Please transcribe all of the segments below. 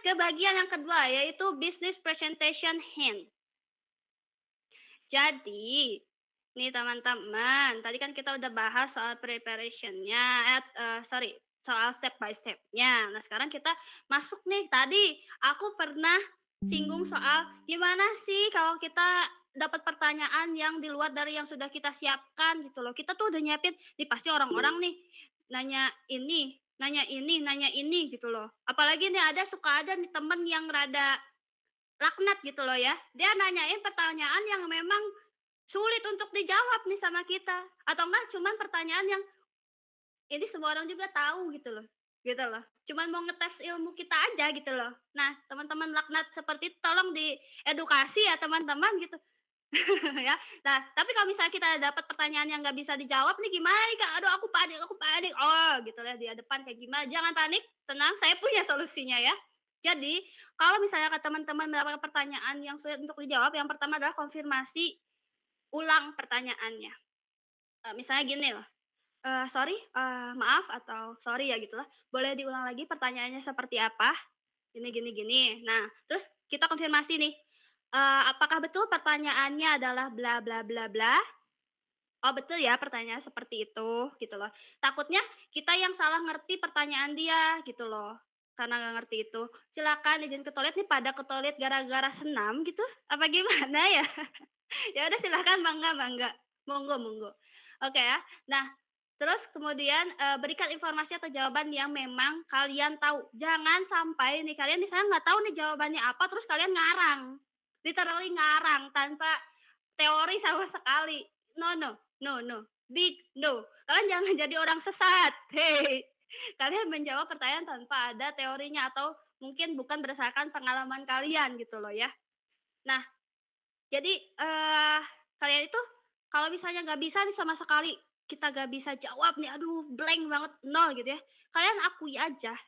ke bagian yang kedua, yaitu business presentation hint. Jadi, nih teman-teman, tadi kan kita udah bahas soal preparation-nya, sorry, soal step by step-nya. Nah, sekarang kita masuk nih, tadi aku pernah singgung soal gimana sih kalau kita dapat pertanyaan yang di luar dari yang sudah kita siapkan gitu loh. Kita tuh udah nyiapin, nih pasti orang-orang nih nanya ini, nanya ini, nanya ini gitu loh. Apalagi nih suka ada nih temen yang rada laknat gitu loh ya. Dia nanyain pertanyaan yang memang sulit untuk dijawab nih sama kita, atau enggak cuman pertanyaan yang ini semua orang juga tahu gitu loh. Cuman mau ngetes ilmu kita aja gitu loh. Nah, teman-teman laknat seperti itu tolong diedukasi ya teman-teman gitu, ya. Nah, tapi kalau misalnya kita dapat pertanyaan yang nggak bisa dijawab nih gimana nih, Kak? Aduh aku panik aku panik. Oh, gitu ya di depan kayak gimana, jangan panik, tenang, saya punya solusinya ya. Jadi, kalau misalnya teman-teman mendapatkan pertanyaan yang sulit untuk dijawab, yang pertama adalah konfirmasi ulang pertanyaannya. Misalnya gini loh, "Sorry, maaf," atau "Sorry ya," gitulah, "boleh diulang lagi pertanyaannya seperti apa? Gini gini gini." Nah, terus kita konfirmasi nih, "Apakah betul pertanyaannya adalah bla bla bla bla?" "Oh betul ya pertanyaan seperti itu," gitu loh. Takutnya kita yang salah ngerti pertanyaan dia gitu loh, karena nggak ngerti itu. "Silakan izin ke toilet," nih pada ke toilet gara-gara senam gitu, apa gimana ya? Ya udah silahkan, mangga mangga, monggo monggo. Oke ya. Nah, terus kemudian, berikan informasi atau jawaban yang memang kalian tahu. Jangan sampai nih kalian misalnya nggak tahu nih jawabannya apa, terus kalian ngarang. Literally ngarang tanpa teori sama sekali. No no, no no, big no. Kalian jangan jadi orang sesat. Hei. Kalian menjawab pertanyaan tanpa ada teorinya atau mungkin bukan berdasarkan pengalaman kalian gitu loh ya. Nah, jadi, kalian itu kalau misalnya nggak bisa nih sama sekali, kita nggak bisa jawab nih, aduh blank banget, nol gitu ya, kalian akui aja,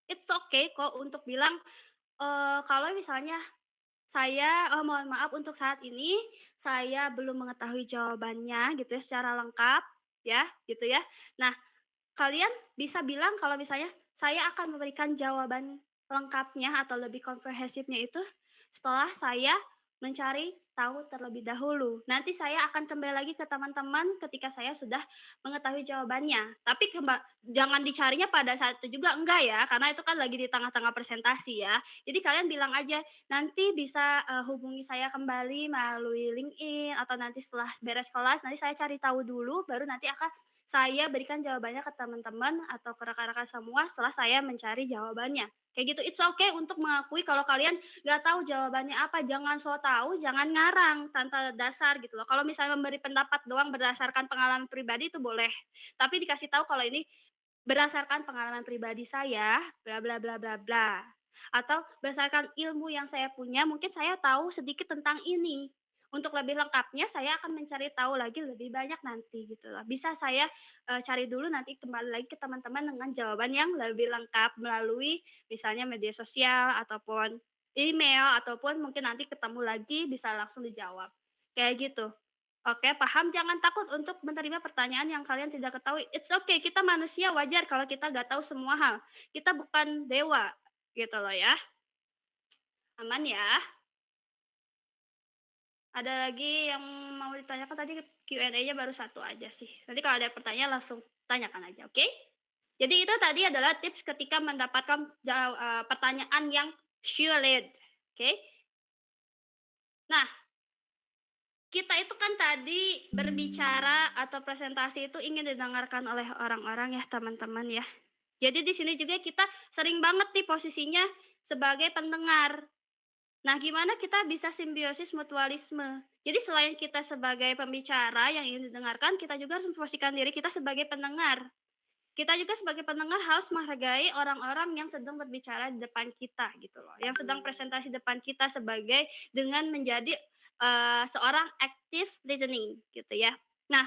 it's okay kok untuk bilang, kalau misalnya saya, mohon maaf untuk saat ini, saya belum mengetahui jawabannya gitu ya secara lengkap ya, gitu ya. Nah, kalian bisa bilang kalau misalnya, "Saya akan memberikan jawaban lengkapnya atau lebih komprehensifnya itu setelah saya mencari tahu terlebih dahulu. Nanti saya akan kembali lagi ke teman-teman ketika saya sudah mengetahui jawabannya." Tapi jangan dicarinya pada saat itu juga, enggak ya, karena itu kan lagi di tengah-tengah presentasi ya. Jadi kalian bilang aja, "Nanti bisa, hubungi saya kembali melalui LinkedIn atau nanti setelah beres kelas, nanti saya cari tahu dulu, baru nanti akan saya berikan jawabannya ke teman-teman atau ke rekan-rekan semua setelah saya mencari jawabannya." Kayak gitu, it's okay untuk mengakui kalau kalian nggak tahu jawabannya apa, jangan so tahu, jangan ngarang tanpa dasar gitu loh. Kalau misalnya memberi pendapat doang berdasarkan pengalaman pribadi itu boleh, tapi dikasih tahu kalau ini berdasarkan pengalaman pribadi saya, bla bla bla bla bla. Atau berdasarkan ilmu yang saya punya, mungkin saya tahu sedikit tentang ini. Untuk lebih lengkapnya saya akan mencari tahu lagi lebih banyak nanti gitu loh. Bisa saya, cari dulu nanti kembali lagi ke teman-teman dengan jawaban yang lebih lengkap melalui misalnya media sosial ataupun email ataupun mungkin nanti ketemu lagi bisa langsung dijawab. Kayak gitu. Oke, paham, jangan takut untuk menerima pertanyaan yang kalian tidak ketahui. It's okay, kita manusia wajar kalau kita nggak tahu semua hal. Kita bukan dewa, gitu loh ya. Aman ya? Ada lagi yang mau ditanyakan tadi Q&A-nya baru satu aja sih. Nanti kalau ada pertanyaan langsung tanyakan aja, oke? Jadi itu tadi adalah tips ketika mendapatkan pertanyaan yang sulit, oke? Nah, kita itu kan tadi berbicara atau presentasi itu ingin didengarkan oleh orang-orang ya, teman-teman ya. Jadi di sini juga kita sering banget nih posisinya sebagai pendengar. Nah, gimana kita bisa simbiosis mutualisme? Jadi selain kita sebagai pembicara yang ingin didengarkan, kita juga harus memposisikan diri kita sebagai pendengar. Kita juga sebagai pendengar harus menghargai orang-orang yang sedang berbicara di depan kita gitu loh, yang sedang presentasi depan kita sebagai dengan menjadi, seorang active listening gitu ya. Nah,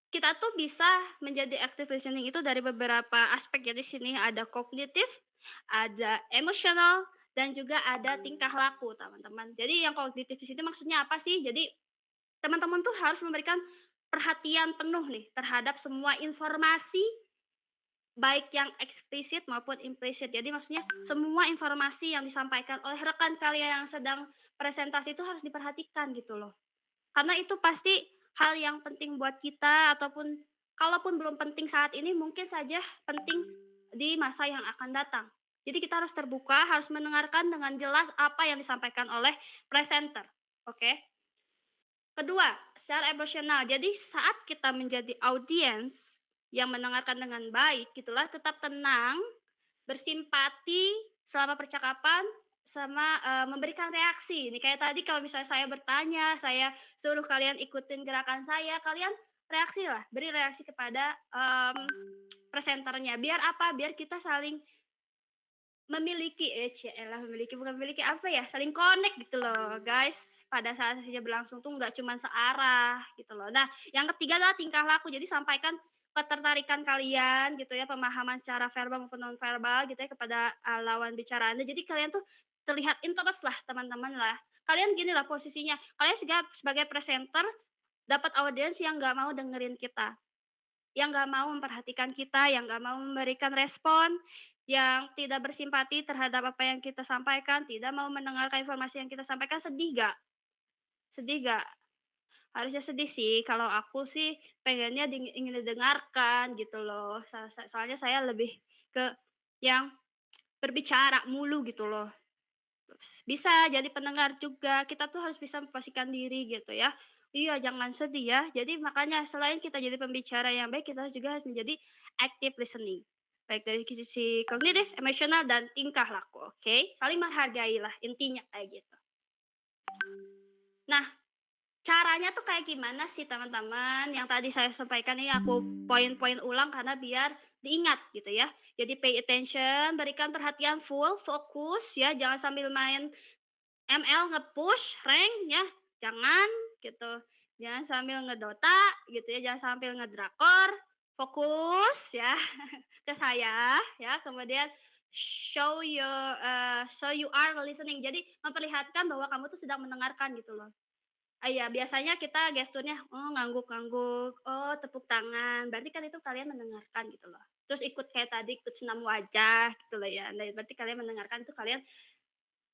kita tuh bisa menjadi active listening itu dari beberapa aspek ya, di sini ada kognitif, ada emosional, dan juga ada tingkah laku teman-teman. Jadi yang kognitif di sini maksudnya apa sih? Jadi teman-teman tuh harus memberikan perhatian penuh nih terhadap semua informasi baik yang eksplisit maupun implisit. Jadi maksudnya semua informasi yang disampaikan oleh rekan kalian yang sedang presentasi itu harus diperhatikan gitu loh. Karena itu pasti hal yang penting buat kita ataupun kalaupun belum penting saat ini mungkin saja penting di masa yang akan datang. Jadi kita harus terbuka, harus mendengarkan dengan jelas apa yang disampaikan oleh presenter, oke? Kedua, secara emosional. Jadi saat kita menjadi audiens yang mendengarkan dengan baik gitulah, tetap tenang, bersimpati selama percakapan, sama, memberikan reaksi. Nih kayak tadi kalau misalnya saya bertanya, saya suruh kalian ikutin gerakan saya, kalian reaksilah, beri reaksi kepada, presenternya. Biar apa? Biar kita saling memiliki, cielah memiliki, bukan memiliki, apa ya, saling connect gitu loh, guys, pada saat sesinya berlangsung tuh nggak cuman searah gitu loh. Nah, yang ketiga adalah tingkah laku. Jadi sampaikan ketertarikan kalian gitu ya, pemahaman secara verbal maupun nonverbal gitu ya kepada, lawan bicara Anda. Jadi kalian tuh terlihat interest lah, teman-teman lah. Kalian gini lah posisinya, kalian sebagai presenter dapat audiens yang nggak mau dengerin kita. Yang nggak mau memperhatikan kita, yang nggak mau memberikan respon, yang tidak bersimpati terhadap apa yang kita sampaikan, tidak mau mendengarkan informasi yang kita sampaikan, sedih nggak? Sedih nggak? Harusnya sedih sih, kalau aku sih pengennya ingin didengarkan gitu loh. Soalnya saya lebih ke yang berbicara mulu gitu loh. Bisa jadi pendengar juga, kita tuh harus bisa memposisikan diri gitu ya. Iya, jangan sedih ya. Jadi makanya selain kita jadi pembicara yang baik, kita juga harus menjadi active listening. Baik dari sisi kognitif, emosional, dan tingkah laku, oke? Saling menghargailah, intinya kayak gitu. Nah, caranya tuh kayak gimana sih teman-teman? Yang tadi saya sampaikan ini aku poin-poin ulang karena biar diingat gitu ya. Jadi pay attention, berikan perhatian full, fokus ya, jangan sambil main ML nge-push rank ya, jangan gitu. Jangan sambil ngedota gitu ya, jangan sambil ngedrakor, fokus ya ke saya ya, kemudian show you are listening. Jadi memperlihatkan bahwa kamu tuh sedang mendengarkan gitu loh. Iya, biasanya kita gesturnya, oh ngangguk-ngangguk, oh tepuk tangan, berarti kan itu kalian mendengarkan gitu loh. Terus ikut kayak tadi, ikut senam wajah gitu loh ya. Nah, berarti kalian mendengarkan itu kalian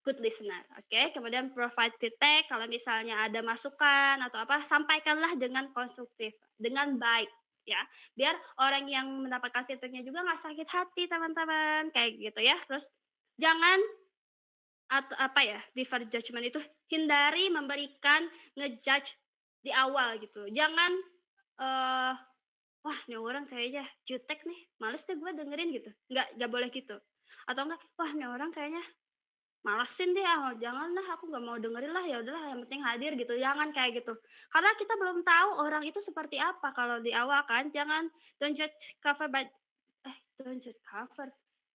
good listener, oke. Kemudian provide feedback kalau misalnya ada masukan atau apa, sampaikanlah dengan konstruktif, dengan baik, ya. Biar orang yang mendapatkan feedback-nya juga nggak sakit hati, teman-teman, kayak gitu ya. Terus jangan atau apa ya, defer judgment itu hindari memberikan nge-judge di awal gitu. Jangan, eee, "Wah, ini orang kayaknya jutek nih, males deh gue dengerin," gitu. Nggak boleh gitu. Atau enggak, "Wah, ini orang kayaknya malesin deh, ah, janganlah aku nggak mau dengerin lah, ya udahlah yang penting hadir," gitu, jangan kayak gitu. Karena kita belum tahu orang itu seperti apa kalau di awal kan, jangan don't judge cover by don't judge cover,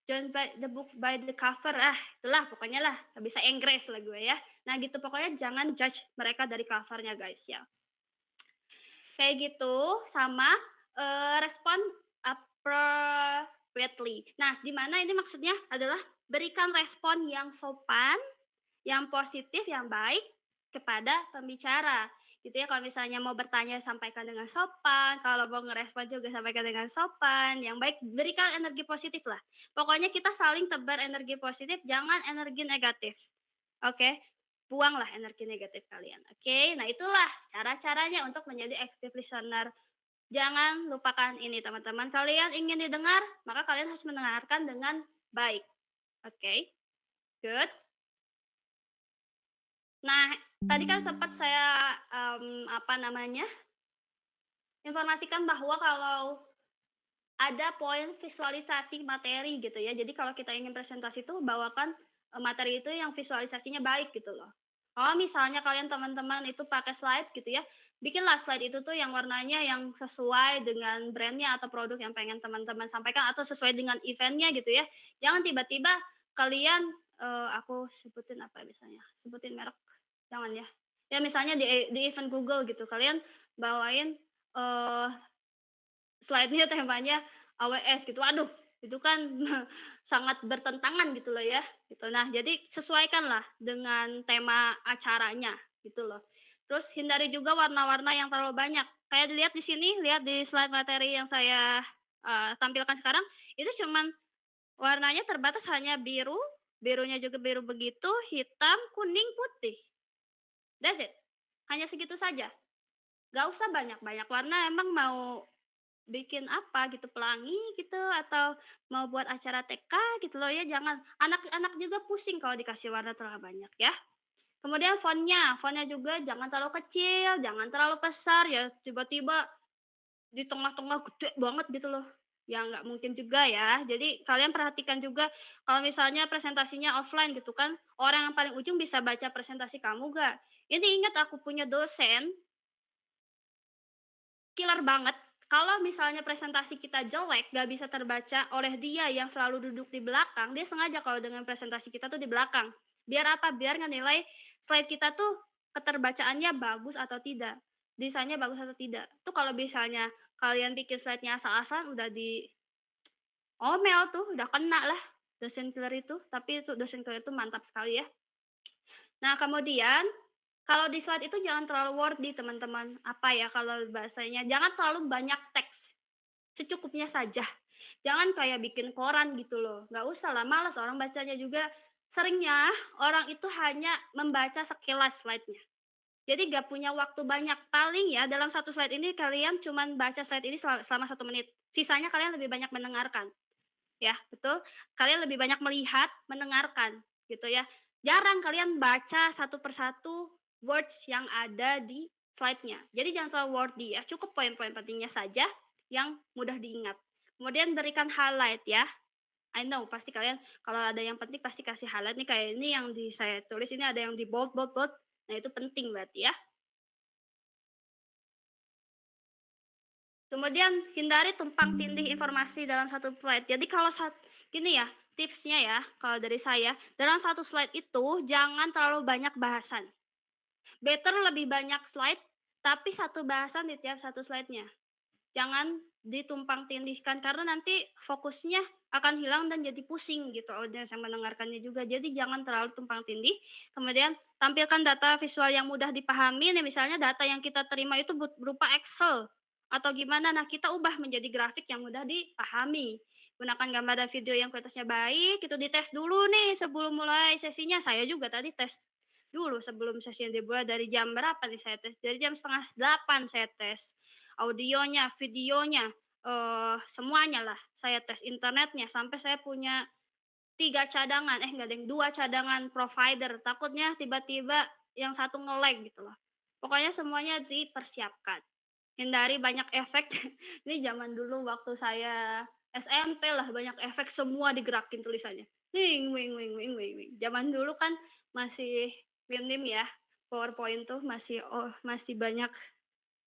don't by the book by the cover, itulah pokoknya lah, nggak bisa Inggris lah gue ya. Nah gitu, pokoknya jangan judge mereka dari covernya guys ya. Kayak gitu, sama, respon appropriately. Nah, di mana ini maksudnya adalah berikan respon yang sopan, yang positif, yang baik kepada pembicara, gitu ya. Kalau misalnya mau bertanya sampaikan dengan sopan, kalau mau ngerespon juga sampaikan dengan sopan, yang baik, berikan energi positif lah. Pokoknya kita saling tebar energi positif, jangan energi negatif. Oke? Buanglah energi negatif kalian, oke? Nah, itulah cara-caranya untuk menjadi active listener. Jangan lupakan ini teman-teman, kalian ingin didengar, maka kalian harus mendengarkan dengan baik, oke? Good. Nah, tadi kan sempat saya, apa namanya, informasikan bahwa kalau ada poin visualisasi materi gitu ya. Jadi kalau kita ingin presentasi itu bawakan, materi itu yang visualisasinya baik gitu loh. Kalau misalnya kalian teman-teman itu pakai slide gitu ya, bikinlah slide itu tuh yang warnanya yang sesuai dengan brand-nya atau produk yang pengen teman-teman sampaikan atau sesuai dengan event-nya gitu ya. Jangan tiba-tiba kalian, aku sebutin apa ya misalnya, sebutin merek, jangan ya. Ya misalnya di event Google gitu, kalian bawain, eee slide-nya temanya AWS gitu, waduh itu kan sangat bertentangan gitu loh ya, gitu. Nah, jadi sesuaikanlah dengan tema acaranya gitu loh. Terus hindari juga warna-warna yang terlalu banyak. Kayak dilihat di sini, lihat di slide materi yang saya, tampilkan sekarang, itu cuman warnanya terbatas hanya biru, birunya juga biru begitu, hitam, kuning, putih, that's it. Hanya segitu saja, nggak usah banyak-banyak warna, emang mau bikin apa gitu, pelangi gitu, atau mau buat acara TK gitu loh ya, jangan. Anak-anak juga pusing kalau dikasih warna terlalu banyak ya. Kemudian fontnya juga jangan terlalu kecil, jangan terlalu besar ya, tiba-tiba di tengah-tengah gede banget gitu loh. Ya nggak mungkin juga ya. Jadi kalian perhatikan juga kalau misalnya presentasinya offline gitu kan, orang yang paling ujung bisa baca presentasi kamu nggak? Ini ingat aku punya dosen killer banget, kalau misalnya presentasi kita jelek, nggak bisa terbaca oleh dia yang selalu duduk di belakang, dia sengaja kalau dengan presentasi kita tuh di belakang. Biar apa? Biar ngenilai slide kita tuh keterbacaannya bagus atau tidak, desainnya bagus atau tidak. Tuh kalau misalnya kalian bikin slide-nya asal-asalan udah diomel tuh, udah kena lah dosen killer itu, tapi itu dosen killer itu mantap sekali ya. Nah, kemudian kalau di slide itu jangan terlalu wordy, teman-teman. Apa ya kalau bahasanya, jangan terlalu banyak teks, secukupnya saja. Jangan kayak bikin koran gitu loh, nggak usah lah, malas orang bacanya juga. Seringnya orang itu hanya membaca sekilas slide-nya. Jadi nggak punya waktu banyak, paling ya dalam satu slide ini kalian cuman baca slide ini selama 1 menit, sisanya kalian lebih banyak mendengarkan. Ya, betul. Kalian lebih banyak melihat, mendengarkan, gitu ya. Jarang kalian baca satu persatu words yang ada di slide-nya. Jadi jangan terlalu wordy ya, cukup poin-poin pentingnya saja yang mudah diingat. Kemudian berikan highlight ya. I know pasti kalian kalau ada yang penting pasti kasih highlight nih, kayak ini yang saya tulis ini ada yang di bold bold bold. Nah, itu penting berarti ya. Kemudian hindari tumpang tindih informasi dalam satu slide. Jadi kalau gini ya, tipsnya ya, kalau dari saya, dalam satu slide itu jangan terlalu banyak bahasan. Better lebih banyak slide, tapi satu bahasan di tiap satu slide-nya. Jangan ditumpang tindihkan karena nanti fokusnya akan hilang dan jadi pusing gitu audiens yang mendengarkannya juga. Jadi jangan terlalu tumpang tindih. Kemudian tampilkan data visual yang mudah dipahami nih, misalnya data yang kita terima itu berupa Excel atau gimana. Nah, kita ubah menjadi grafik yang mudah dipahami. Gunakan gambar dan video yang kualitasnya baik, itu dites dulu nih sebelum mulai sesinya. Saya juga tadi tes dulu sebelum sesi yang dimulai. Dari jam berapa nih saya tes? Dari jam setengah delapan saya tes. Audionya, videonya, semuanya lah saya tes, internetnya, sampai saya punya 3 cadangan, enggak deng, 2 cadangan provider, takutnya tiba-tiba yang satu nge-lag gitu loh. Pokoknya semuanya dipersiapkan. Hindari banyak efek, ini zaman dulu waktu saya SMP lah, banyak efek semua digerakin tulisannya. Wing wing wing wing wing wing. Zaman dulu kan masih minim ya, PowerPoint tuh masih banyak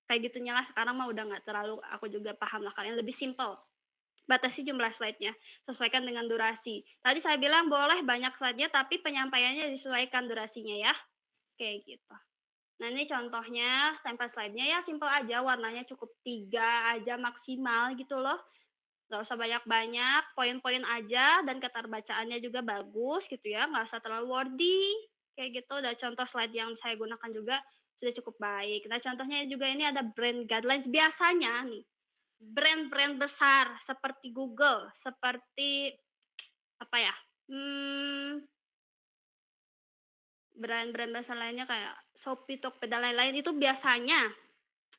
kayak gitunya lah. Sekarang mah udah nggak terlalu aku juga paham lah, kalian lebih simpel. Batasi jumlah slide-nya, sesuaikan dengan durasi. Tadi saya bilang boleh banyak slide-nya, tapi penyampaiannya disesuaikan durasinya ya, kayak gitu. Nah, ini contohnya template slide-nya ya simpel aja, warnanya cukup 3 aja maksimal gitu loh, nggak usah banyak-banyak, poin-poin aja dan keterbacaannya juga bagus gitu ya, nggak usah terlalu wordy, kayak gitu. Dan contoh slide yang saya gunakan juga sudah cukup baik. Nah, contohnya juga ini ada brand guidelines. Biasanya nih, brand-brand besar seperti Google, seperti apa ya, mmm, brand-brand besar lainnya kayak Shopee, Tokopedia, lain-lain itu biasanya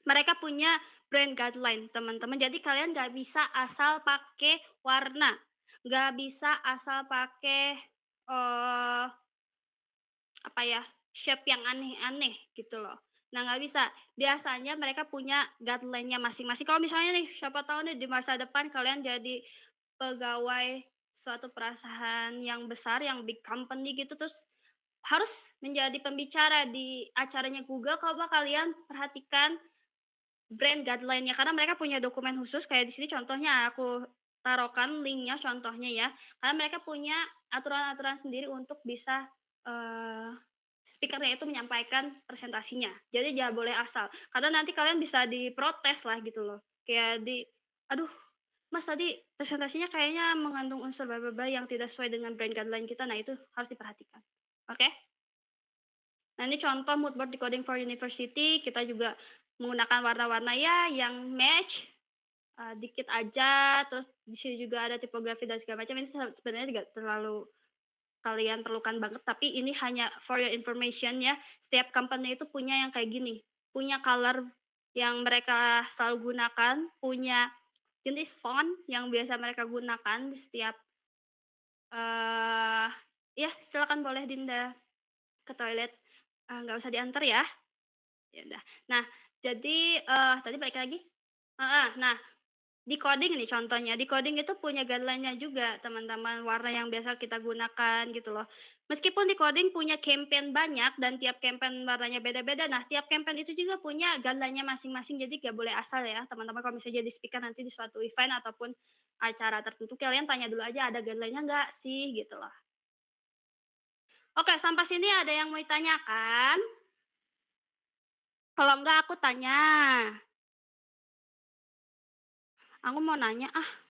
mereka punya brand guideline, teman-teman. Jadi kalian nggak bisa asal pakai warna, nggak bisa asal pakai, apa ya, shape yang aneh-aneh gitu loh. Nah, nggak bisa. Biasanya mereka punya guideline-nya masing-masing. Kalau misalnya nih, siapa tahu nih di masa depan kalian jadi pegawai suatu perusahaan yang besar, yang big company gitu, terus harus menjadi pembicara di acaranya Google, coba kalian perhatikan brand guideline-nya, karena mereka punya dokumen khusus kayak di sini contohnya aku taruhkan link-nya contohnya ya, karena mereka punya aturan-aturan sendiri untuk bisa, speaker-nya itu menyampaikan presentasinya. Jadi jangan boleh asal, karena nanti kalian bisa diprotes lah gitu loh, kayak "Aduh, Mas, tadi presentasinya kayaknya mengandung unsur bla bla bla yang tidak sesuai dengan brand guideline kita." Nah, itu harus diperhatikan, oke? Nah, ini contoh mood board decoding for university, kita juga menggunakan warna-warna ya yang match, dikit aja, terus di sini juga ada tipografi dan segala macam, ini sebenarnya tidak terlalu kalian perlukan banget, tapi ini hanya for your information ya, setiap company itu punya yang kayak gini, punya color yang mereka selalu gunakan, punya jenis font yang biasa mereka gunakan di setiap, eee, iya silakan boleh Dinda ke toilet, nggak usah diantar ya. Ya udah. Nah, jadi, tadi balik lagi? Heeh, nah di coding nih contohnya, di coding itu punya guideline-nya juga teman-teman, warna yang biasa kita gunakan gitu loh. Meskipun di coding punya campaign banyak dan tiap campaign warnanya beda-beda, nah tiap campaign itu juga punya guideline-nya masing-masing, jadi nggak boleh asal ya teman-teman kalau misalnya jadi speaker nanti di suatu event ataupun acara tertentu, kalian tanya dulu aja ada guideline-nya nggak sih, gitu loh. Oke, sampai sini ada yang mau ditanyakan? Kalau enggak aku tanya. Aku mau nanya